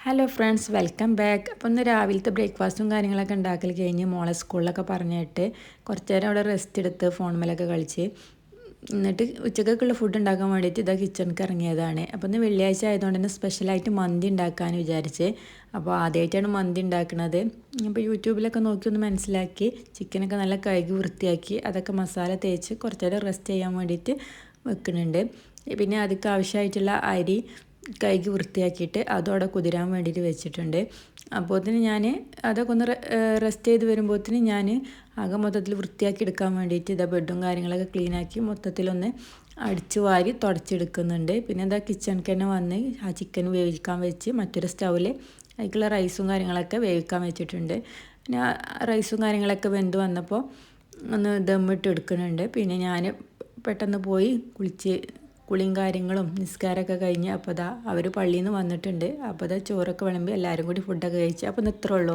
Hello friends, welcome back. അപ്പോൾ ഇന്ന് രാവിലത്തെ ബ്രേക്ക്ഫാസ്റ്റും കാര്യങ്ങളൊക്കെ ഉണ്ടാക്കൽ കഴിഞ്ഞ് മോളെ സ്കൂളിലൊക്കെ പറഞ്ഞിട്ട് കുറച്ച് നേരം അവിടെ റെസ്റ്റ് എടുത്ത് ഫോൺമേലൊക്കെ കളിച്ച് എന്നിട്ട് ഉച്ചക്കൊക്കെയുള്ള ഫുഡ് ഉണ്ടാക്കാൻ വേണ്ടിയിട്ട് ഇതാ കിച്ചണിക്ക് ഇറങ്ങിയതാണ്. അപ്പോൾ ഇന്ന് വെള്ളിയാഴ്ച ആയതുകൊണ്ട് തന്നെ സ്പെഷ്യലായിട്ട് മന്തി ഉണ്ടാക്കാമെന്ന് വിചാരിച്ച്. അപ്പോൾ ആദ്യമായിട്ടാണ് മന്തി ഉണ്ടാക്കുന്നത്. അപ്പോൾ യൂട്യൂബിലൊക്കെ നോക്കി ഒന്ന് മനസ്സിലാക്കി ചിക്കനൊക്കെ നല്ല കഴുകി വൃത്തിയാക്കി അതൊക്കെ മസാല തേച്ച് കുറച്ച് നേരം റെസ്റ്റ് ചെയ്യാൻ വേണ്ടിയിട്ട് വെക്കുന്നുണ്ട്. പിന്നെ അതിക്ക് ആവശ്യമായിട്ടുള്ള അരി കഴുകി വൃത്തിയാക്കിയിട്ട് അതോടെ കുതിരാൻ വേണ്ടിയിട്ട് വെച്ചിട്ടുണ്ട്. അപ്പോഴത്തേന് ഞാൻ അതൊക്കെ ഒന്ന് റെസ്റ്റ് ചെയ്ത് വരുമ്പോഴത്തേന് ഞാൻ ആകെ മൊത്തത്തിൽ വൃത്തിയാക്കി എടുക്കാൻ വേണ്ടിയിട്ട് ഇതാ ബെഡും കാര്യങ്ങളൊക്കെ ക്ലീനാക്കി മൊത്തത്തിലൊന്ന് അടിച്ചു വാരി തുടച്ചെടുക്കുന്നുണ്ട്. പിന്നെ എന്താ കിച്ചണിക്ക് തന്നെ വന്ന് ആ ചിക്കൻ വേവിക്കാൻ വെച്ച് മറ്റൊരു സ്റ്റൗവിൽ അതിലേക്കുള്ള റൈസും കാര്യങ്ങളൊക്കെ വേവിക്കാൻ വെച്ചിട്ടുണ്ട്. പിന്നെ റൈസും കാര്യങ്ങളൊക്കെ വെന്ത് വന്നപ്പോൾ ഒന്ന് ദമ്മിട്ട് എടുക്കുന്നുണ്ട്. പിന്നെ ഞാൻ പെട്ടെന്ന് പോയി കുളിയും കാര്യങ്ങളും നിസ്കാരമൊക്കെ കഴിഞ്ഞ് അപ്പോൾ അവർ പള്ളിയിൽ നിന്ന് വന്നിട്ടുണ്ട്. അപ്പോൾ ചോറൊക്കെ വിളമ്പി എല്ലാവരും കൂടി ഫുഡൊക്കെ കഴിച്ച് അപ്പോൾ ഇത്രേ ഉള്ളൂ.